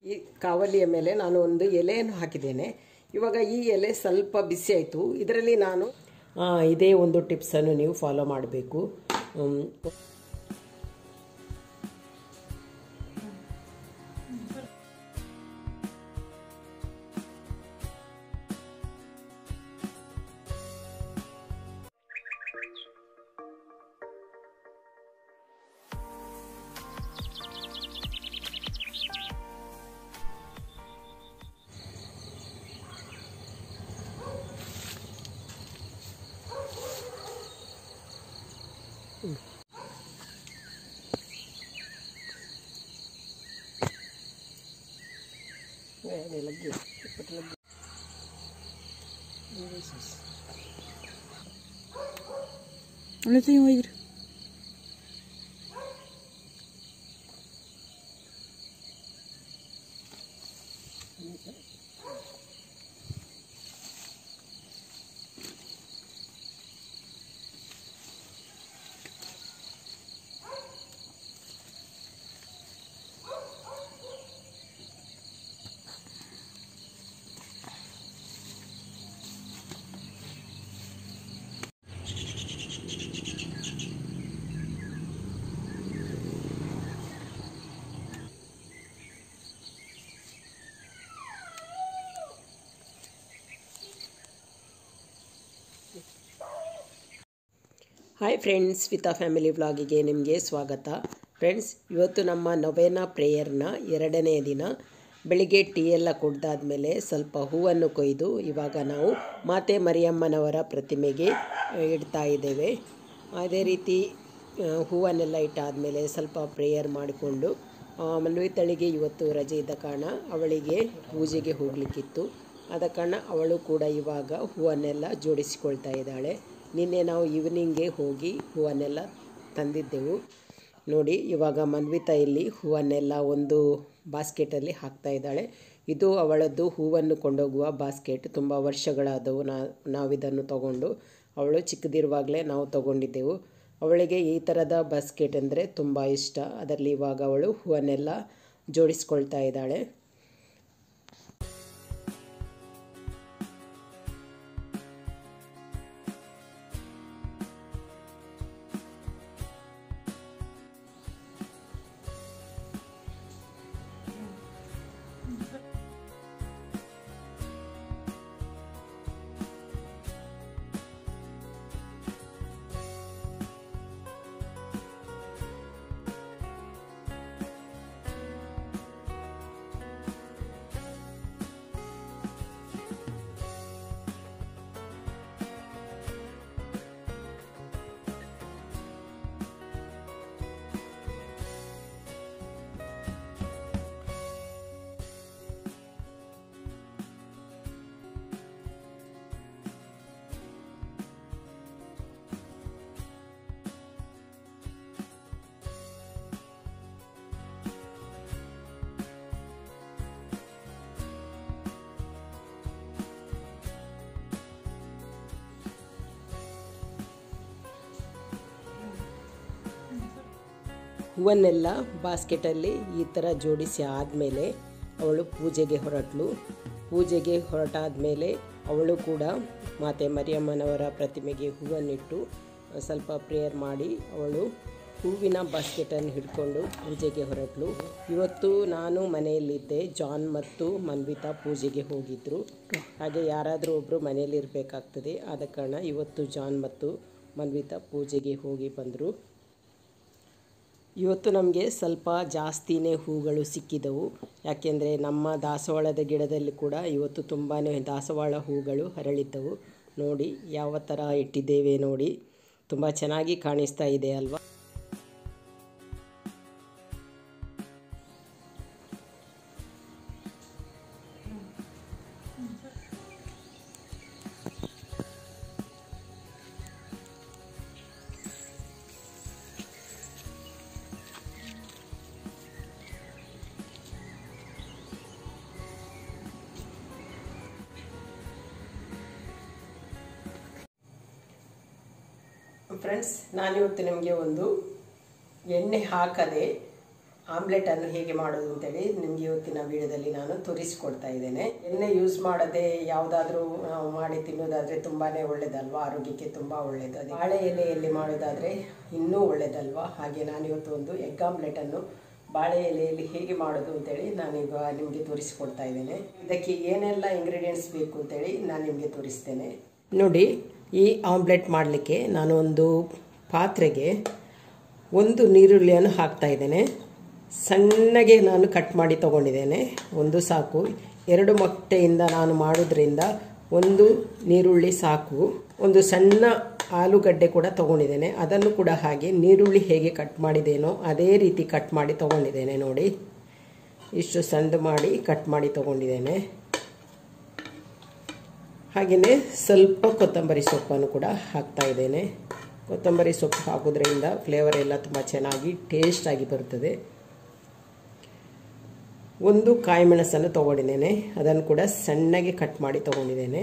ಈ ಕಾವಲಿಯ ಮೇಲೆ ನಾನು ಒಂದು ಎಲೆಯನ್ನು ಹಾಕಿದ್ದೇನೆ. ಇವಾಗ ಈ ಎಲೆ ಸ್ವಲ್ಪ ಬಿಸಿ ಆಯಿತು. ಇದರಲ್ಲಿ ನಾನು ಇದೇ ಒಂದು ಟಿಪ್ಸನ್ನು ನೀವು ಫಾಲೋ ಮಾಡಬೇಕು. lagi cepat lagi Olha, tem um aire. Hi friends, Vitha family ವ್ಲಾಗಿಗೆ ನಿಮಗೆ ಸ್ವಾಗತ. ಫ್ರೆಂಡ್ಸ್, ಇವತ್ತು ನಮ್ಮ ನೊವೇನಾ ಪ್ರೇಯರ್ನ 2ನೇ ದಿನ. ಬೆಳಿಗ್ಗೆ ಟೀ ಎಲ್ಲ ಕುಡ್ದಾದ್ಮೇಲೆ ಸ್ವಲ್ಪ ಹೂವನ್ನು ಕೊಯ್ದು ಇವಾಗ ನಾವು ಮಾತೆ ಮರಿಯಮ್ಮನವರ ಪ್ರತಿಮೆಗೆ ಇಡ್ತಾ ಇದ್ದೇವೆ. ಅದೇ ರೀತಿ ಹೂವನ್ನೆಲ್ಲ ಇಟ್ಟಾದಮೇಲೆ ಸ್ವಲ್ಪ ಪ್ರೇಯರ್ ಮಾಡಿಕೊಂಡು ಮನ್ವಿತಳಿಗೆ ಇವತ್ತು ರಜೆ ಇದ್ದ ಕಾರಣ ಅವಳಿಗೆ ಪೂಜೆಗೆ ಹೋಗಲಿಕ್ಕಿತ್ತು. ಆದ ಕಾರಣ ಅವಳು ಕೂಡ ಇವಾಗ ಹೂವನ್ನೆಲ್ಲ ಜೋಡಿಸಿಕೊಳ್ತಾ ಇದ್ದಾಳೆ. ನಿನ್ನೆ ನಾವು ಈವ್ನಿಂಗ್ಗೆ ಹೋಗಿ ಹೂವನ್ನೆಲ್ಲ ತಂದಿದ್ದೆವು. ನೋಡಿ, ಇವಾಗ ಮನ್ವಿತಾ ಇಲ್ಲಿ ಹೂವನ್ನೆಲ್ಲ ಒಂದು ಬಾಸ್ಕೆಟಲ್ಲಿ ಹಾಕ್ತಾ ಇದ್ದಾಳೆ. ಇದು ಅವಳದ್ದು ಹೂವನ್ನು ಕೊಂಡೋಗುವ ಬಾಸ್ಕೆಟ್. ತುಂಬ ವರ್ಷಗಳಾದವು ನಾವಿದನ್ನು ತಗೊಂಡು. ಅವಳು ಚಿಕ್ಕದಿರುವಾಗಲೇ ನಾವು ತಗೊಂಡಿದ್ದೆವು. ಅವಳಿಗೆ ಈ ಥರದ ಬಾಸ್ಕೆಟ್ ಅಂದರೆ ತುಂಬ ಇಷ್ಟ. ಅದರಲ್ಲಿ ಇವಾಗ ಅವಳು ಹೂವನ್ನೆಲ್ಲ ಜೋಡಿಸ್ಕೊಳ್ತಾ ಇದ್ದಾಳೆ. ಹೂವನ್ನೆಲ್ಲ ಬಾಸ್ಕೆಟಲ್ಲಿ ಈ ಥರ ಜೋಡಿಸಿ ಆದಮೇಲೆ ಅವಳು ಪೂಜೆಗೆ ಹೊರಟಳು. ಪೂಜೆಗೆ ಹೊರಟಾದಮೇಲೆ ಅವಳು ಕೂಡ ಮಾತೆ ಮರಿಯಮ್ಮನವರ ಪ್ರತಿಮೆಗೆ ಹೂವನ್ನಿಟ್ಟು ಸ್ವಲ್ಪ ಪ್ರೇಯರ್ ಮಾಡಿ ಅವಳು ಹೂವಿನ ಬಾಸ್ಕೆಟನ್ನು ಹಿಡ್ಕೊಂಡು ಪೂಜೆಗೆ ಹೊರಟಳು. ಇವತ್ತು ನಾನು ಮನೆಯಲ್ಲಿದ್ದೆ. ಜಾನ್ ಮತ್ತು ಮನ್ವಿತಾ ಪೂಜೆಗೆ ಹೋಗಿದ್ದರು. ಹಾಗೆ ಯಾರಾದರೂ ಒಬ್ಬರು ಮನೆಯಲ್ಲಿರಬೇಕಾಗ್ತದೆ. ಆದ ಕಾರಣ ಇವತ್ತು ಜಾನ್ ಮತ್ತು ಮನ್ವಿತಾ ಪೂಜೆಗೆ ಹೋಗಿ ಬಂದರು. ಇವತ್ತು ನಮಗೆ ಸ್ವಲ್ಪ ಜಾಸ್ತಿನೇ ಹೂಗಳು ಸಿಕ್ಕಿದವು. ಯಾಕೆಂದರೆ ನಮ್ಮ ದಾಸವಾಳದ ಗಿಡದಲ್ಲಿ ಕೂಡ ಇವತ್ತು ತುಂಬಾ ದಾಸವಾಳ ಹೂಗಳು ಹರಳಿದ್ದವು. ನೋಡಿ ಯಾವ ಥರ ಇಟ್ಟಿದ್ದೇವೆ ನೋಡಿ, ತುಂಬ ಚೆನ್ನಾಗಿ ಕಾಣಿಸ್ತಾ ಇದೆ ಅಲ್ವಾ. ಫ್ರೆಂಡ್ಸ್, ನಾನಿವತ್ತು ನಿಮಗೆ ಒಂದು ಎಣ್ಣೆ ಹಾಕದೆ ಆಮ್ಲೆಟನ್ನು ಹೇಗೆ ಮಾಡೋದು ಅಂತೇಳಿ ನಿಮಗೆ ಇವತ್ತಿನ ವಿಡಿಯೋದಲ್ಲಿ ನಾನು ತೋರಿಸಿಕೊಡ್ತಾ ಇದ್ದೇನೆ. ಎಣ್ಣೆ ಯೂಸ್ ಮಾಡದೆ ಯಾವುದಾದ್ರೂ ಮಾಡಿ ತಿನ್ನೋದಾದರೆ ತುಂಬಾ ಒಳ್ಳೆಯದಲ್ವಾ, ಆರೋಗ್ಯಕ್ಕೆ ತುಂಬ ಒಳ್ಳೆಯದು. ಅದೇ ಬಾಳೆ ಎಲೆಯಲ್ಲಿ ಮಾಡೋದಾದರೆ ಇನ್ನೂ ಒಳ್ಳೆಯದಲ್ವಾ. ಹಾಗೆ ನಾನಿವತ್ತು ಒಂದು ಎಗ್ ಆಮ್ಲೆಟನ್ನು ಬಾಳೆ ಎಲೆಯಲ್ಲಿ ಹೇಗೆ ಮಾಡೋದು ಅಂತೇಳಿ ನಾನೀಗ ನಿಮಗೆ ತೋರಿಸಿಕೊಡ್ತಾ ಇದ್ದೇನೆ. ಇದಕ್ಕೆ ಏನೆಲ್ಲ ಇಂಗ್ರೀಡಿಯೆಂಟ್ಸ್ ಬೇಕು ಅಂತೇಳಿ ನಾನು ನಿಮಗೆ ತೋರಿಸ್ತೇನೆ. ನೋಡಿ, ಈ ಆಮ್ಲೆಟ್ ಮಾಡಲಿಕ್ಕೆ ನಾನು ಒಂದು ಪಾತ್ರೆಗೆ ಒಂದು ನೀರುಳ್ಳಿಯನ್ನು ಹಾಕ್ತಾ ಇದ್ದೇನೆ. ಸಣ್ಣಗೆ ನಾನು ಕಟ್ ಮಾಡಿ ತಗೊಂಡಿದ್ದೇನೆ, ಒಂದು ಸಾಕು. 2 ಮೊಟ್ಟೆಯಿಂದ ನಾನು ಮಾಡೋದ್ರಿಂದ ಒಂದು ನೀರುಳ್ಳಿ ಸಾಕು. ಒಂದು ಸಣ್ಣ ಆಲೂಗಡ್ಡೆ ಕೂಡ ತಗೊಂಡಿದ್ದೇನೆ, ಅದನ್ನು ಕೂಡ ಹಾಗೆ ನೀರುಳ್ಳಿ ಹೇಗೆ ಕಟ್ ಮಾಡಿದ್ದೇನೋ ಅದೇ ರೀತಿ ಕಟ್ ಮಾಡಿ ತಗೊಂಡಿದ್ದೇನೆ. ನೋಡಿ, ಇಷ್ಟು ಸಣ್ಣ ಮಾಡಿ ಕಟ್ ಮಾಡಿ ತಗೊಂಡಿದ್ದೇನೆ. ಹಾಗೆಯೇ ಸ್ವಲ್ಪ ಕೊತ್ತಂಬರಿ ಸೊಪ್ಪನ್ನು ಕೂಡ ಹಾಕ್ತಾ ಇದ್ದೇನೆ. ಕೊತ್ತಂಬರಿ ಸೊಪ್ಪು ಹಾಕೋದ್ರಿಂದ ಫ್ಲೇವರ್ ಎಲ್ಲ ತುಂಬ ಚೆನ್ನಾಗಿ ಟೇಸ್ಟಾಗಿ ಬರುತ್ತದೆ. ಒಂದು ಕಾಯಿ ಮೆಣಸನ್ನು ತಗೊಂಡಿದ್ದೇನೆ, ಅದನ್ನು ಕೂಡ ಸಣ್ಣಗೆ ಕಟ್ ಮಾಡಿ ತಗೊಂಡಿದ್ದೇನೆ.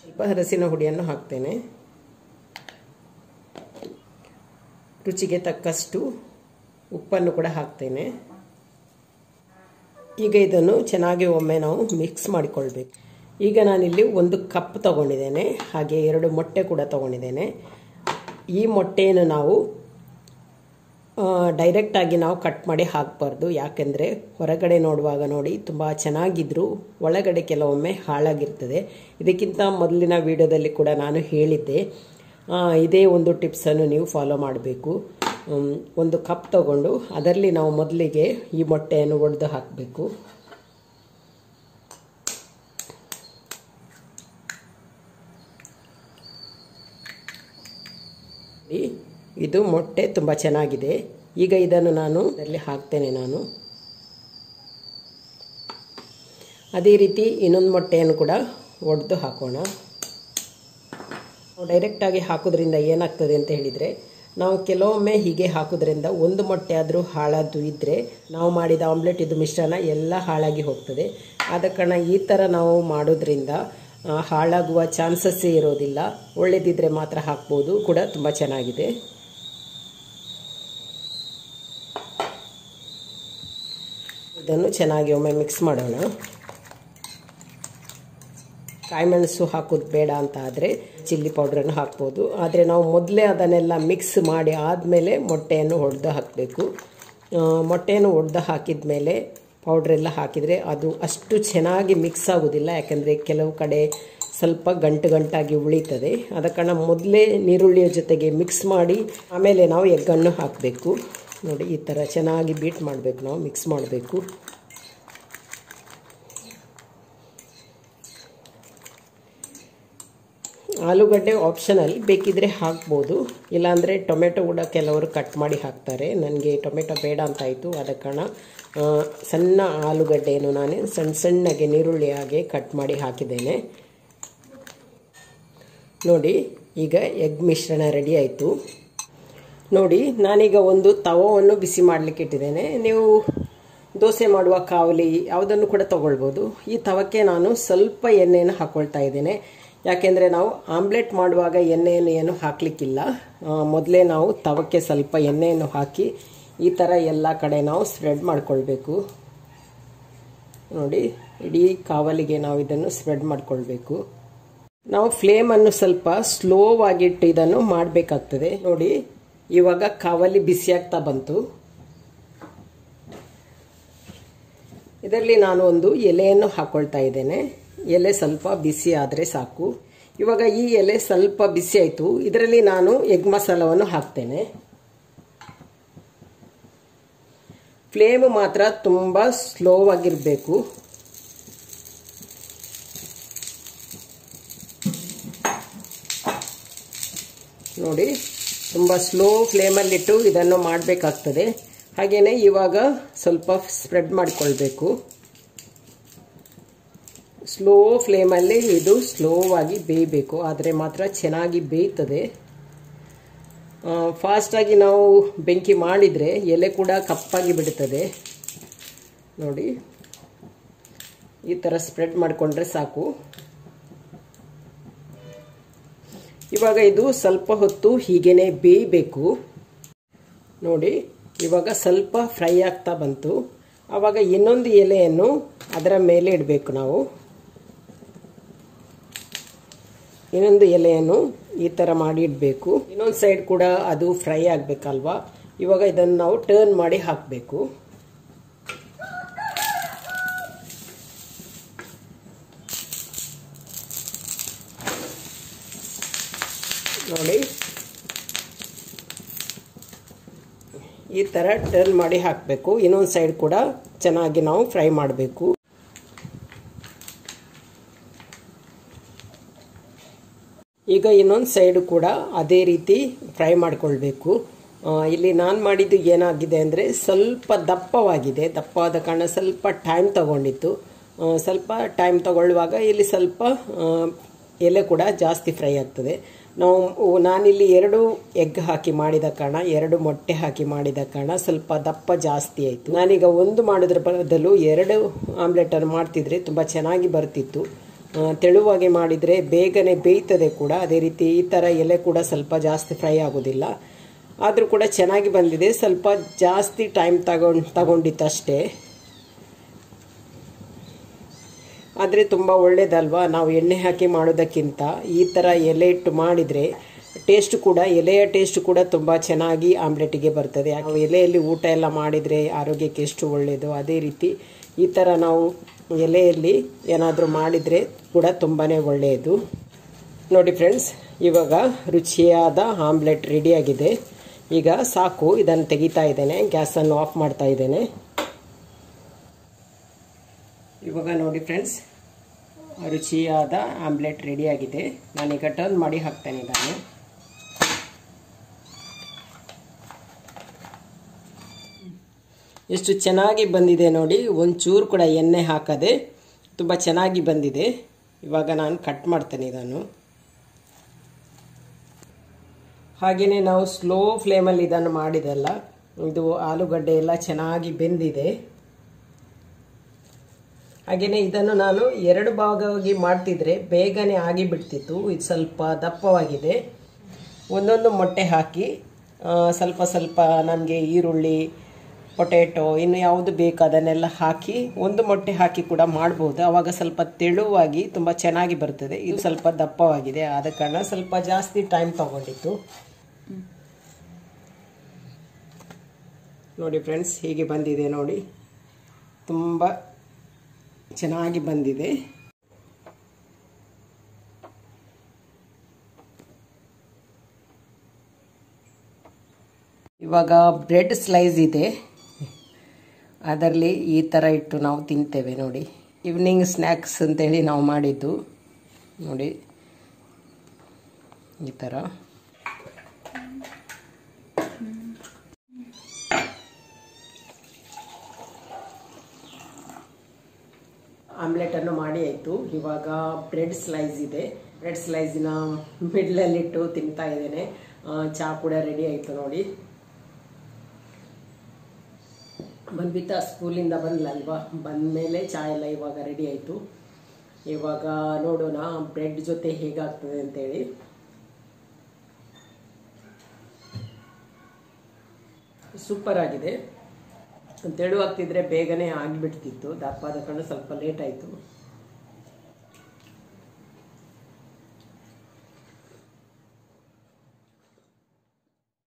ಸ್ವಲ್ಪ ಅರಸಿನ ಹುಡಿಯನ್ನು ಹಾಕ್ತೇನೆ. ರುಚಿಗೆ ತಕ್ಕಷ್ಟು ಉಪ್ಪನ್ನು ಕೂಡ ಹಾಕ್ತೇನೆ. ಈಗ ಇದನ್ನು ಚೆನ್ನಾಗಿ ಒಮ್ಮೆ ನಾವು ಮಿಕ್ಸ್ ಮಾಡಿಕೊಳ್ಬೇಕು. ಈಗ ನಾನಿಲ್ಲಿ 1 ಕಪ್ ತಗೊಂಡಿದ್ದೇನೆ, ಹಾಗೆ 2 ಮೊಟ್ಟೆ ಕೂಡ ತಗೊಂಡಿದ್ದೇನೆ. ಈ ಮೊಟ್ಟೆಯನ್ನು ನಾವು ಡೈರೆಕ್ಟಾಗಿ ನಾವು ಕಟ್ ಮಾಡಿ ಹಾಕಬಾರ್ದು, ಯಾಕೆಂದರೆ ಹೊರಗಡೆ ನೋಡುವಾಗ ನೋಡಿ ತುಂಬ ಚೆನ್ನಾಗಿದ್ದರೂ ಒಳಗಡೆ ಕೆಲವೊಮ್ಮೆ ಹಾಳಾಗಿರ್ತದೆ. ಇದಕ್ಕಿಂತ ಮೊದಲಿನ ವಿಡಿಯೋದಲ್ಲಿ ಕೂಡ ನಾನು ಹೇಳಿದ್ದೆ, ಇದೇ ಒಂದು ಟಿಪ್ಸನ್ನು ನೀವು ಫಾಲೋ ಮಾಡಬೇಕು. 1 ಕಪ್ ತಗೊಂಡು ಅದರಲ್ಲಿ ನಾವು ಮೊದಲಿಗೆ ಈ ಮೊಟ್ಟೆಯನ್ನು ಒಡೆದು ಹಾಕಬೇಕು. ಇದು ಮೊಟ್ಟೆ ತುಂಬ ಚೆನ್ನಾಗಿದೆ. ಈಗ ಇದನ್ನು ನಾನು ಇದರಲ್ಲಿ ಹಾಕ್ತೇನೆ. ಅದೇ ರೀತಿ ಇನ್ನೊಂದು ಮೊಟ್ಟೆಯನ್ನು ಕೂಡ ಒಡೆದು ಹಾಕೋಣ. ಡೈರೆಕ್ಟಾಗಿ ಹಾಕೋದ್ರಿಂದ ಏನಾಗ್ತದೆ ಅಂತ ಹೇಳಿದರೆ, ನಾವು ಕೆಲವೊಮ್ಮೆ ಹೀಗೆ ಹಾಕೋದ್ರಿಂದ ಒಂದು ಮೊಟ್ಟೆ ಆದರೂ ಹಾಳಾದ್ದು ಇದ್ದರೆ ನಾವು ಮಾಡಿದ ಆಮ್ಲೆಟ್ ಇದು ಮಿಶ್ರಣ ಎಲ್ಲ ಹಾಳಾಗಿ ಹೋಗ್ತದೆ. ಆದ ಕಾರಣ ಈ ಥರ ನಾವು ಮಾಡೋದ್ರಿಂದ ಹಾಳಾಗುವ ಚಾನ್ಸಸ್ಸೇ ಇರೋದಿಲ್ಲ. ಒಳ್ಳೆದಿದ್ದರೆ ಮಾತ್ರ ಹಾಕ್ಬೋದು, ಕೂಡ ತುಂಬ ಚೆನ್ನಾಗಿದೆ. ಇದನ್ನು ಚೆನ್ನಾಗಿ ಒಮ್ಮೆ ಮಿಕ್ಸ್ ಮಾಡೋಣ. ಕಾಯಿ ಮೆಣಸು ಹಾಕೋದು ಬೇಡ ಅಂತ ಆದರೆ ಚಿಲ್ಲಿ ಪೌಡ್ರನ್ನು ಹಾಕ್ಬೋದು, ಆದರೆ ನಾವು ಮೊದಲೇ ಅದನ್ನೆಲ್ಲ ಮಿಕ್ಸ್ ಮಾಡಿ ಆದಮೇಲೆ ಮೊಟ್ಟೆಯನ್ನು ಒಡೆದು ಹಾಕಬೇಕು. ಮೊಟ್ಟೆಯನ್ನು ಒಡೆದು ಹಾಕಿದ ಮೇಲೆ ಪೌಡ್ರೆಲ್ಲ ಹಾಕಿದರೆ ಅದು ಅಷ್ಟು ಚೆನ್ನಾಗಿ ಮಿಕ್ಸ್ ಆಗೋದಿಲ್ಲ, ಯಾಕೆಂದರೆ ಕೆಲವು ಕಡೆ ಸ್ವಲ್ಪ ಗಂಟಾಗಿ ಉಳಿತದೆ. ಆದ ಕಾರಣ ಮೊದಲೇ ನೀರುಳ್ಳಿಯ ಜೊತೆಗೆ ಮಿಕ್ಸ್ ಮಾಡಿ ಆಮೇಲೆ ನಾವು ಎಗ್ಗನ್ನು ಹಾಕಬೇಕು. ನೋಡಿ, ಈ ಥರ ಚೆನ್ನಾಗಿ ಬೀಟ್ ಮಾಡಬೇಕು, ನಾವು ಮಿಕ್ಸ್ ಮಾಡಬೇಕು. ಆಲೂಗಡ್ಡೆ ಆಪ್ಷನಲ್, ಬೇಕಿದ್ರೆ ಹಾಕ್ಬೋದು, ಇಲ್ಲಾಂದರೆ ಟೊಮೆಟೊ ಕೂಡ ಕೆಲವರು ಕಟ್ ಮಾಡಿ ಹಾಕ್ತಾರೆ. ನನಗೆ ಟೊಮೆಟೊ ಬೇಡ ಅಂತಾಯಿತು, ಆದ ಕಾರಣ ಸಣ್ಣ ಆಲೂಗಡ್ಡೆಯನ್ನು ನಾನು ಸಣ್ಣಗೆ ನೀರುಳ್ಳಿ ಹಾಗೆ ಕಟ್ ಮಾಡಿ ಹಾಕಿದ್ದೇನೆ. ನೋಡಿ, ಈಗ ಎಗ್ ಮಿಶ್ರಣ ರೆಡಿ ಆಯಿತು. ನೋಡಿ, ನಾನೀಗ ಒಂದು ತವವನ್ನು ಬಿಸಿ ಮಾಡಲಿಕ್ಕೆ ಇಟ್ಟಿದ್ದೇನೆ. ನೀವು ದೋಸೆ ಮಾಡುವ ಕಾವಲಿ ಯಾವುದನ್ನು ಕೂಡ ತಗೊಳ್ಬೋದು. ಈ ತವಕ್ಕೆ ನಾನು ಸ್ವಲ್ಪ ಎಣ್ಣೆಯನ್ನು ಹಾಕ್ಕೊಳ್ತಾ ಇದ್ದೇನೆ, ಯಾಕೆಂದರೆ ನಾವು ಆಮ್ಲೆಟ್ ಮಾಡುವಾಗ ಎಣ್ಣೆಯನ್ನು ಏನು ಹಾಕಲಿಕ್ಕಿಲ್ಲ. ಮೊದಲೇ ನಾವು ತವಕ್ಕೆ ಸ್ವಲ್ಪ ಎಣ್ಣೆಯನ್ನು ಹಾಕಿ ಈ ಥರ ಎಲ್ಲ ಕಡೆ ನಾವು ಸ್ಪ್ರೆಡ್ ಮಾಡಿಕೊಳ್ಬೇಕು. ನೋಡಿ, ಇಡೀ ಕಾವಲಿಗೆ ನಾವು ಇದನ್ನು ಸ್ಪ್ರೆಡ್ ಮಾಡಿಕೊಳ್ಬೇಕು. ನಾವು ಫ್ಲೇಮನ್ನು ಸ್ವಲ್ಪ ಸ್ಲೋ ಆಗಿಟ್ಟು ಇದನ್ನು ಮಾಡಬೇಕಾಗ್ತದೆ. ನೋಡಿ, ಇವಾಗ ಕಾವಲಿ ಬಿಸಿಯಾಗ್ತಾ ಬಂತು. ಇದರಲ್ಲಿ ನಾನು ಒಂದು ಎಲೆಯನ್ನು ಹಾಕ್ಕೊಳ್ತಾ ಇದ್ದೇನೆ. ಎಲೆ ಸ್ವಲ್ಪ ಬಿಸಿ ಆದರೆ ಸಾಕು. ಇವಾಗ ಈ ಎಲೆ ಸ್ವಲ್ಪ ಬಿಸಿ ಆಯಿತು, ಇದರಲ್ಲಿ ನಾನು ಎಗ್ ಮಸಾಲವನ್ನು ಹಾಕ್ತೇನೆ. ಫ್ಲೇಮ್ ಮಾತ್ರ ತುಂಬ ಸ್ಲೋ ಆಗಿರಬೇಕು. ನೋಡಿ, ತುಂಬ ಸ್ಲೋ ಫ್ಲೇಮಲ್ಲಿಟ್ಟು ಇದನ್ನು ಮಾಡಬೇಕಾಗ್ತದೆ. ಹಾಗೆಯೇ ಇವಾಗ ಸ್ವಲ್ಪ ಸ್ಪ್ರೆಡ್ ಮಾಡಿಕೊಳ್ಬೇಕು. ಸ್ಲೋ ಫ್ಲೇಮಲ್ಲಿ ಇದು ಸ್ಲೋ ಆಗಿ ಬೇಯಬೇಕು, ಆದರೆ ಮಾತ್ರ ಚೆನ್ನಾಗಿ ಬೇಯ್ತದೆ. ಫಾಸ್ಟಾಗಿ ನಾವು ಬೆಂಕಿ ಮಾಡಿದರೆ ಎಲೆ ಕೂಡ ಕಪ್ಪಾಗಿ ಬಿಡುತ್ತದೆ. ನೋಡಿ, ಈ ಥರ ಸ್ಪ್ರೆಡ್ ಮಾಡಿಕೊಂಡ್ರೆ ಸಾಕು. ಇವಾಗ ಇದು ಸ್ವಲ್ಪ ಹೊತ್ತು ಹೀಗೇನೆ ಬೇಯಬೇಕು. ನೋಡಿ, ಇವಾಗ ಸ್ವಲ್ಪ ಫ್ರೈ ಆಗ್ತಾ ಬಂತು. ಆವಾಗ ಇನ್ನೊಂದು ಎಲೆಯನ್ನು ಅದರ ಮೇಲೆ ಇಡಬೇಕು ನಾವು. ಇನ್ನೊಂದು ಎಲೆಯನ್ನು ಈ ಥರ ಮಾಡಿ ಇಡಬೇಕು. ಇನ್ನೊಂದು ಸೈಡ್ ಕೂಡ ಅದು ಫ್ರೈ ಆಗಬೇಕಲ್ವಾ. ಇವಾಗ ಇದನ್ನು ನಾವು ಟರ್ನ್ ಮಾಡಿ ಹಾಕಬೇಕು. ನೋಡಿ, ಈ ಥರ ಟರ್ನ್ ಮಾಡಿ ಹಾಕಬೇಕು. ಇನ್ನೊಂದು ಸೈಡ್ ಕೂಡ ಚೆನ್ನಾಗಿ ನಾವು ಫ್ರೈ ಮಾಡಬೇಕು. ಈಗ ಇನ್ನೊಂದು ಸೈಡ್ ಕೂಡ ಅದೇ ರೀತಿ ಫ್ರೈ ಮಾಡಿಕೊಳ್ಬೇಕು. ಇಲ್ಲಿ ನಾನು ಮಾಡಿದ್ದು ಏನಾಗಿದೆ ಅಂದರೆ ಸ್ವಲ್ಪ ದಪ್ಪವಾಗಿದೆ. ದಪ್ಪವಾದ ಕಾರಣ ಸ್ವಲ್ಪ ಟೈಮ್ ತಗೊಂಡಿತ್ತು. ಸ್ವಲ್ಪ ಟೈಮ್ ತಗೊಳ್ಳುವಾಗ ಇಲ್ಲಿ ಸ್ವಲ್ಪ ಎಲೆ ಕೂಡ ಜಾಸ್ತಿ ಫ್ರೈ ಆಗ್ತದೆ. ನಾನಿಲ್ಲಿ 2 ಎಗ್ ಹಾಕಿ ಮಾಡಿದ ಕಾರಣ, 2 ಮೊಟ್ಟೆ ಹಾಕಿ ಮಾಡಿದ ಕಾರಣ ಸ್ವಲ್ಪ ದಪ್ಪ ಜಾಸ್ತಿ ಆಯಿತು. ನಾನೀಗ ಒಂದು ಮಾಡೋದ್ರ ಬದಲು 2 ಆಮ್ಲೆಟನ್ನು ಮಾಡ್ತಿದ್ರೆ ತುಂಬ ಚೆನ್ನಾಗಿ ಬರ್ತಿತ್ತು. ತೆಳುವಾಗಿ ಮಾಡಿದರೆ ಬೇಗನೆ ಬೇಯ್ತದೆ ಕೂಡ. ಅದೇ ರೀತಿ ಈ ಥರ ಎಲೆ ಕೂಡ ಸ್ವಲ್ಪ ಜಾಸ್ತಿ ಫ್ರೈ ಆಗೋದಿಲ್ಲ. ಆದರೂ ಕೂಡ ಚೆನ್ನಾಗಿ ಬಂದಿದೆ. ಸ್ವಲ್ಪ ಜಾಸ್ತಿ ಟೈಮ್ ತಗೊಂಡಿತ್ತು ಅಷ್ಟೇ. ಆದರೆ ತುಂಬ ಒಳ್ಳೇದಲ್ವಾ. ನಾವು ಎಣ್ಣೆ ಹಾಕಿ ಮಾಡೋದಕ್ಕಿಂತ ಈ ಥರ ಎಲೆ ಇಟ್ಟು ಮಾಡಿದರೆ ಟೇಸ್ಟ್ ಕೂಡ, ಎಲೆಯ ಟೇಸ್ಟ್ ಕೂಡ ತುಂಬ ಚೆನ್ನಾಗಿ ಆಮ್ಲೆಟಿಗೆ ಬರ್ತದೆ. ನಾವು ಎಲೆಯಲ್ಲಿ ಊಟ ಎಲ್ಲ ಮಾಡಿದರೆ ಆರೋಗ್ಯಕ್ಕೆ ಎಷ್ಟು ಒಳ್ಳೆಯದು, ಅದೇ ರೀತಿ ಈ ಥರ ನಾವು ಎಲೆಯಲ್ಲಿ ಏನಾದರೂ ಮಾಡಿದರೆ ಕೂಡ ತುಂಬಾ ಒಳ್ಳೆಯದು. ನೋಡಿ ಫ್ರೆಂಡ್ಸ್, ಇವಾಗ ರುಚಿಯಾದ ಆಮ್ಲೆಟ್ ರೆಡಿಯಾಗಿದೆ. ಈಗ ಸಾಕು, ಇದನ್ನು ತೆಗಿತಾ ಇದ್ದೇನೆ. ಗ್ಯಾಸನ್ನು ಆಫ್ ಮಾಡ್ತಾ ಇದ್ದೇನೆ. ಇವಾಗ ನೋಡಿ ಫ್ರೆಂಡ್ಸ್, ರುಚಿಯಾದ ಆಮ್ಲೆಟ್ ರೆಡಿಯಾಗಿದೆ. ನಾನೀಗ ಟರ್ನ್ ಮಾಡಿ ಹಾಕ್ತೇನೆ ಇದನ್ನು. ಎಷ್ಟು ಚೆನ್ನಾಗಿ ಬಂದಿದೆ ನೋಡಿ. ಒಂಚೂರು ಕೂಡ ಎಣ್ಣೆ ಹಾಕದೆ ತುಂಬ ಚೆನ್ನಾಗಿ ಬಂದಿದೆ. ಇವಾಗ ನಾನು ಕಟ್ ಮಾಡ್ತೇನೆ ಇದನ್ನು. ಹಾಗೆಯೇ ನಾವು ಸ್ಲೋ ಫ್ಲೇಮಲ್ಲಿ ಇದನ್ನು ಮಾಡಿದಲ್ಲ, ಇದು ಆಲೂಗಡ್ಡೆ ಎಲ್ಲ ಚೆನ್ನಾಗಿ ಬೆಂದಿದೆ. ಹಾಗೆಯೇ ಇದನ್ನು ನಾನು 2 ಭಾಗವಾಗಿ ಮಾಡ್ತಿದ್ರೆ ಬೇಗನೆ ಆಗಿಬಿಡ್ತಿತ್ತು. ಇದು ಸ್ವಲ್ಪ ದಪ್ಪವಾಗಿದೆ. ಒಂದೊಂದು ಮೊಟ್ಟೆ ಹಾಕಿ ಸ್ವಲ್ಪ ಸ್ವಲ್ಪ ನಮಗೆ ಈರುಳ್ಳಿ, ಪೊಟೆಟೊ, ಇನ್ನು ಯಾವುದು ಬೇಕು ಅದನ್ನೆಲ್ಲ ಹಾಕಿ, ಒಂದು ಮೊಟ್ಟೆ ಹಾಕಿ ಕೂಡ ಮಾಡ್ಬೋದು. ಆವಾಗ ಸ್ವಲ್ಪ ತೆಳುವಾಗಿ ತುಂಬ ಚೆನ್ನಾಗಿ ಬರ್ತದೆ. ಇದು ಸ್ವಲ್ಪ ದಪ್ಪವಾಗಿದೆ, ಆದ ಕಾರಣ ಸ್ವಲ್ಪ ಜಾಸ್ತಿ ಟೈಮ್ ತಗೊಂಡಿತ್ತು. ನೋಡಿ ಫ್ರೆಂಡ್ಸ್, ಹೀಗೆ ಬಂದಿದೆ ನೋಡಿ. ತುಂಬ ಚೆನ್ನಾಗಿ ಬಂದಿದೆ. ಇವಾಗ ಬ್ರೆಡ್ ಸ್ಲೈಸ್ ಇದೆ, ಅದರಲ್ಲಿ ಈ ಥರ ಇಟ್ಟು ನಾವು ತಿಂತೇವೆ ನೋಡಿ. ಈವ್ನಿಂಗ್ ಸ್ನ್ಯಾಕ್ಸ್ ಅಂತೇಳಿ ನಾವು ಮಾಡಿದ್ದು ನೋಡಿ, ಈ ಥರ. ಆಮ್ಲೆಟನ್ನು ಮಾಡಿ ಆಯಿತು. ಇವಾಗ ಬ್ರೆಡ್ ಸ್ಲೈಸ್ ಇದೆ. ಬ್ರೆಡ್ ಸ್ಲೈಸಿನ ಮಿಡ್ಲಲ್ಲಿಟ್ಟು ತಿಂತಾ ಇದ್ದೇನೆ. ಚಹಾ ಕೂಡ ರೆಡಿ ಆಯಿತು ನೋಡಿ. ಬಂದ್ಬಿಟ್ಟ ಸ್ಕೂಲಿಂದ ಬಂದ್ಲಲ್ವಾ, ಬಂದಮೇಲೆ ಚಹಾ ಎಲ್ಲ ಇವಾಗ ರೆಡಿ ಆಯಿತು. ಇವಾಗ ನೋಡೋಣ ಬ್ರೆಡ್ ಜೊತೆ ಹೇಗಾಗ್ತದೆ ಅಂತೇಳಿ. ಸೂಪರ್ ಆಗಿದೆ. ತೆಳುವಾಗ್ತಿದ್ರೆ ಬೇಗನೆ ಆಗಿಬಿಡ್ತಿತ್ತು. ದಪ್ಪ ಆದ ಕಾರಣ ಸ್ವಲ್ಪ ಲೇಟ್ ಆಯಿತು.